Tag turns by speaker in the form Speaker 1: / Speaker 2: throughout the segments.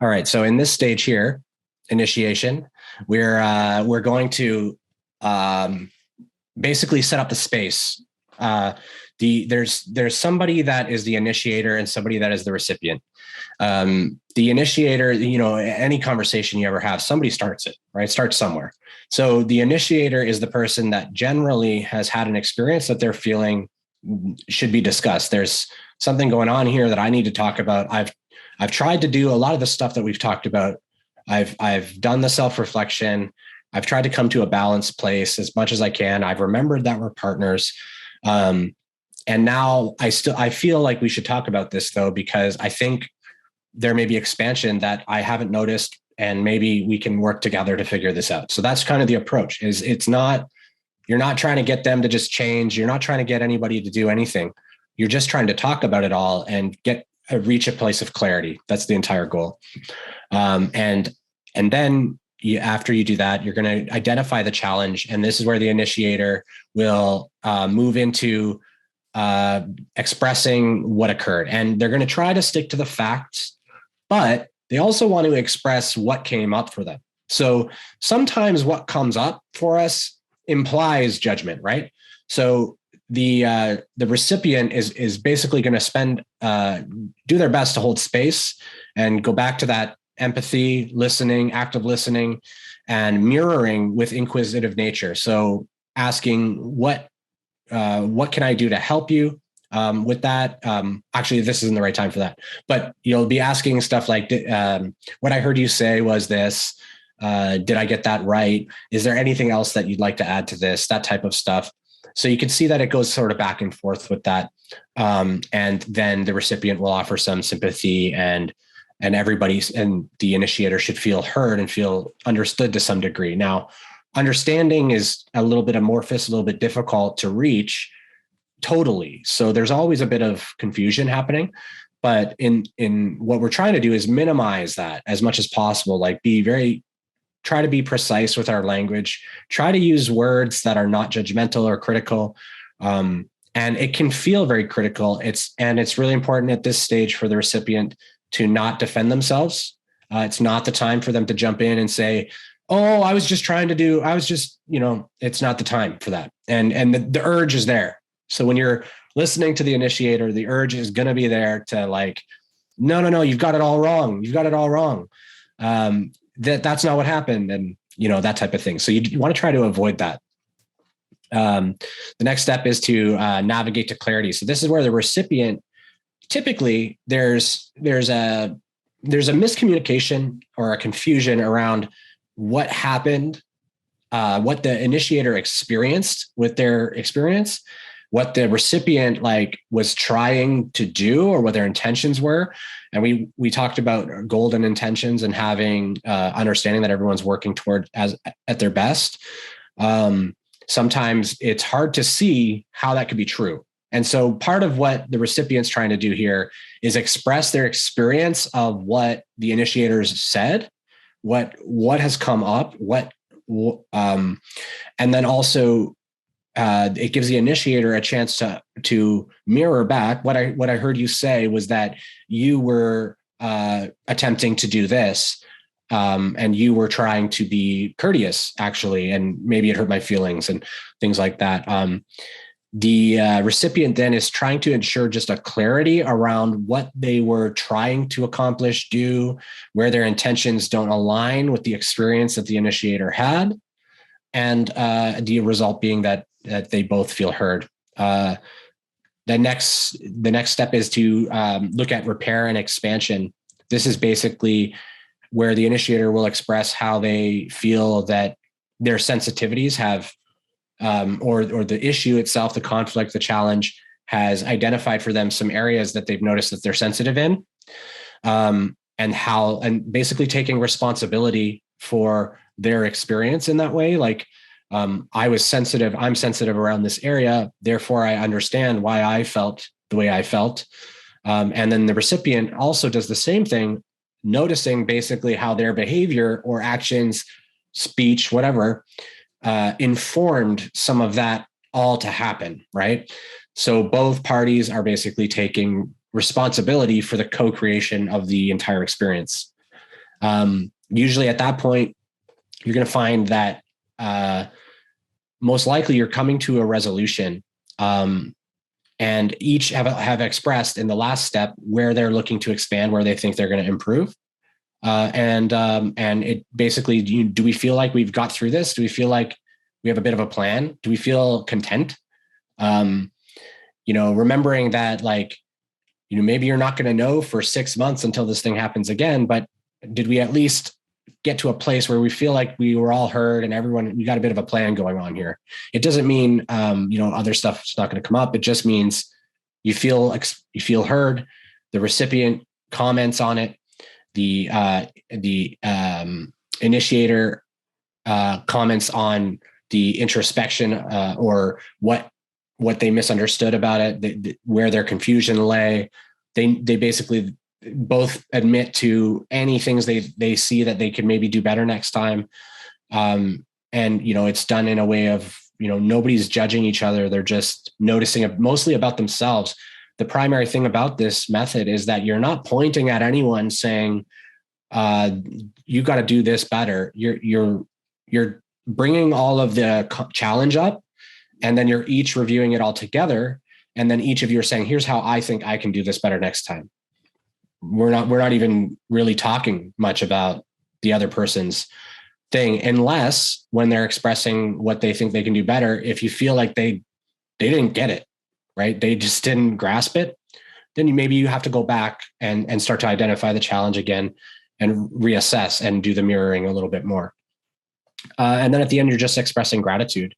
Speaker 1: All right. So in this stage here, initiation, we're going to um, basically set up the space. Uh, there's somebody that is the initiator and somebody that is the recipient. The initiator, any conversation you ever have, somebody starts it, right? Starts somewhere. So the initiator is the person that generally has had an experience that they're feeling should be discussed. There's something going on here that I need to talk about. I've tried to do a lot of the stuff that we've talked about. I've done the self-reflection. I've tried to come to a balanced place as much as I can. I've remembered that we're partners. And now I feel like we should talk about this though, because I think there may be expansion that I haven't noticed, and maybe we can work together to figure this out. So that's kind of the approach. You're not trying to get them to just change. You're not trying to get anybody to do anything. You're just trying to talk about it all and reach a place of clarity. That's the entire goal. And then after you do that, you're going to identify the challenge. And this is where the initiator will move into expressing what occurred. And they're going to try to stick to the facts, but they also want to express what came up for them. So sometimes what comes up for us implies judgment, right? So the recipient is basically going to do their best to hold space and go back to that empathy, listening, active listening, and mirroring with inquisitive nature. So asking what can I do to help you with that? Actually, this isn't the right time for that, but you'll be asking stuff like, what I heard you say was this. Did I get that right? Is there anything else that you'd like to add to this? That type of stuff. So you can see that it goes sort of back and forth with that. And then the recipient will offer some sympathy, and the initiator should feel heard and feel understood to some degree. Now, understanding is a little bit amorphous, a little bit difficult to reach totally. So there's always a bit of confusion happening. But in what we're trying to do is minimize that as much as possible, like try to be precise with our language, try to use words that are not judgmental or critical. And it can feel very critical. It's really important at this stage for the recipient to not defend themselves. It's not the time for them to jump in and say, oh, it's not the time for that. And the urge is there. So when you're listening to the initiator, the urge is going to be there to like, no, you've got it all wrong. You've got it all wrong. That's not what happened. And, that type of thing. So you want to try to avoid that. The next step is to navigate to clarity. So this is where the recipient, typically there's a miscommunication or a confusion around what happened, what the initiator experienced with their experience, what the recipient was trying to do, or what their intentions were. And we talked about golden intentions and having understanding that everyone's working toward at their best. Sometimes it's hard to see how that could be true. And so part of what the recipient's trying to do here is express their experience of what the initiators said, what has come up, and then also it gives the initiator a chance to mirror back. What I heard you say was that you were attempting to do this, and you were trying to be courteous, actually, and maybe it hurt my feelings and things like that. The recipient then is trying to ensure just a clarity around what they were trying to accomplish, where their intentions don't align with the experience that the initiator had, and the result being that they both feel heard. The next step is to look at repair and expansion. This is basically where the initiator will express how they feel that their sensitivities have, or the issue itself, the conflict, the challenge, has identified for them some areas that they've noticed that they're sensitive in, and basically taking responsibility for their experience in that way. I'm sensitive around this area, therefore I understand why I felt the way I felt. And then the recipient also does the same thing, noticing basically how their behavior or actions, speech, whatever, informed some of that all to happen, right? So both parties are basically taking responsibility for the co-creation of the entire experience. Usually at that point, you're going to find that most likely you're coming to a resolution, and each have expressed in the last step where they're looking to expand, where they think they're going to improve. And it basically, do we feel like we've got through this? Do we feel like we have a bit of a plan? Do we feel content? Remembering that, like, maybe you're not going to know for 6 months until this thing happens again, but did we at least get to a place where we feel like we were all heard and we got a bit of a plan going on here? It doesn't mean, other stuff's not going to come up. It just means you feel heard. The recipient comments on it. The initiator comments on the introspection, or what they misunderstood about it, where their confusion lay. They basically both admit to any things they see that they could maybe do better next time. And it's done in a way of, nobody's judging each other. They're just noticing mostly about themselves. The primary thing about this method is that you're not pointing at anyone saying, you got to do this better. You're bringing all of the challenge up, and then you're each reviewing it all together. And then each of you are saying, here's how I think I can do this better next time. We're not even really talking much about the other person's thing, unless when they're expressing what they think they can do better, if you feel like they didn't get it, right? They just didn't grasp it. Then maybe you have to go back and start to identify the challenge again and reassess and do the mirroring a little bit more. And then at the end, you're just expressing gratitude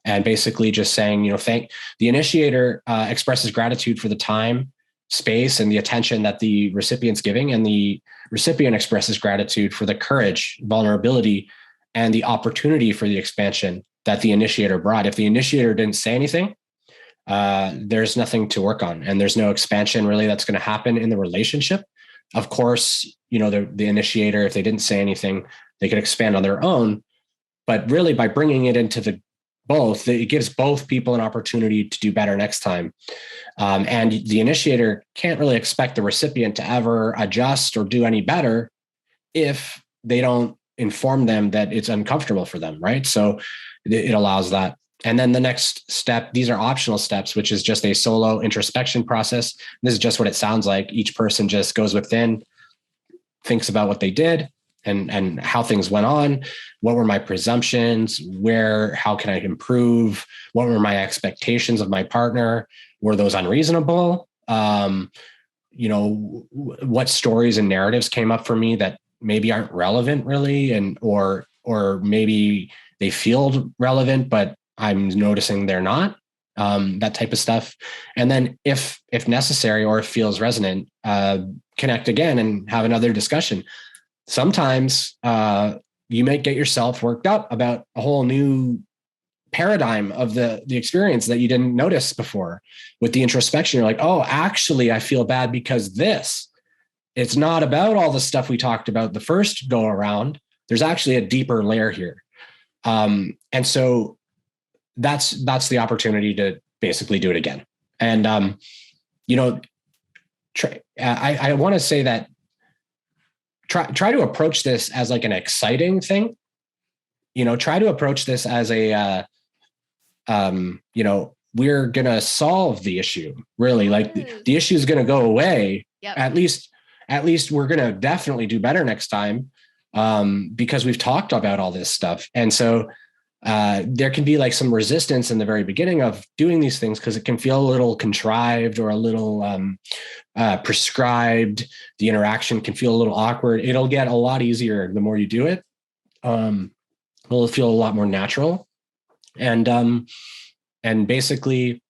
Speaker 1: and basically just saying, the initiator expresses gratitude for the time, space, and the attention that the recipient's giving. And the recipient expresses gratitude for the courage, vulnerability, and the opportunity for the expansion that the initiator brought. If the initiator didn't say anything, there's nothing to work on, and there's no expansion really that's going to happen in the relationship. Of course, the initiator, if they didn't say anything, they could expand on their own. But really, by bringing it into it gives both people an opportunity to do better next time. And the initiator can't really expect the recipient to ever adjust or do any better if they don't inform them that it's uncomfortable for them, right? So it allows that. And then the next step, these are optional steps, which is just a solo introspection process. This is just what it sounds like. Each person just goes within, thinks about what they did and how things went on. What were my presumptions? How can I improve? What were my expectations of my partner? Were those unreasonable? What stories and narratives came up for me that maybe aren't relevant really, or maybe they feel relevant, but I'm noticing they're not, that type of stuff. And then if necessary, or if feels resonant, connect again and have another discussion. Sometimes you might get yourself worked up about a whole new paradigm of the experience that you didn't notice before. With the introspection, you're like, oh, actually, I feel bad because it's not about all the stuff we talked about the first go around. There's actually a deeper layer here. And so that's the opportunity to basically do it again. And, I want to say that try to approach this as like an exciting thing. Try to approach this as a, we're going to solve the issue, really. Like the issue is going to go away. Yep. At least we're going to definitely do better next time, because we've talked about all this stuff. And so there can be like some resistance in the very beginning of doing these things, because it can feel a little contrived or a little prescribed. The interaction can feel a little awkward. It'll get a lot easier the more you do it. It'll feel a lot more natural. And basically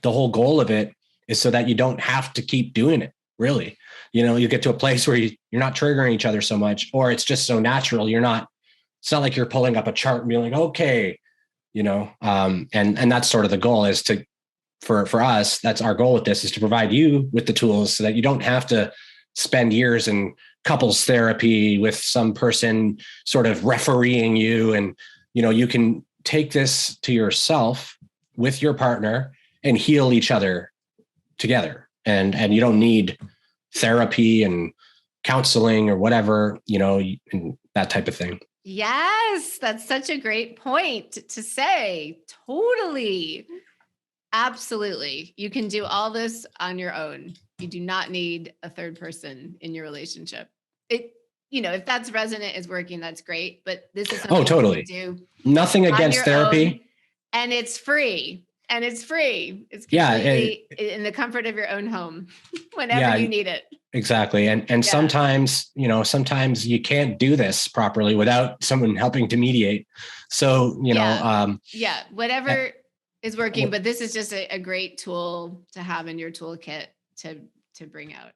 Speaker 1: the whole goal of it is so that you don't have to keep doing it, really. You get to a place where you're not triggering each other so much, or it's just so natural. It's not like you're pulling up a chart and being like, okay, and that's sort of the goal, is to, for us, that's our goal with this, is to provide you with the tools so that you don't have to spend years in couples therapy with some person sort of refereeing you. And, you can take this to yourself with your partner and heal each other together. And you don't need therapy and counseling or whatever, and that type of thing.
Speaker 2: Yes, that's such a great point to say. Totally. Absolutely. You can do all this on your own. You do not need a third person in your relationship. If that's resonant is working, that's great. But this is something
Speaker 1: Totally.
Speaker 2: you can do
Speaker 1: Nothing
Speaker 2: on
Speaker 1: against
Speaker 2: your
Speaker 1: therapy.
Speaker 2: own, and it's free. It's completely in the comfort of your own home whenever you need it.
Speaker 1: Exactly. And sometimes, sometimes you can't do this properly without someone helping to mediate. So,
Speaker 2: whatever is working, but this is just a great tool to have in your toolkit to bring out.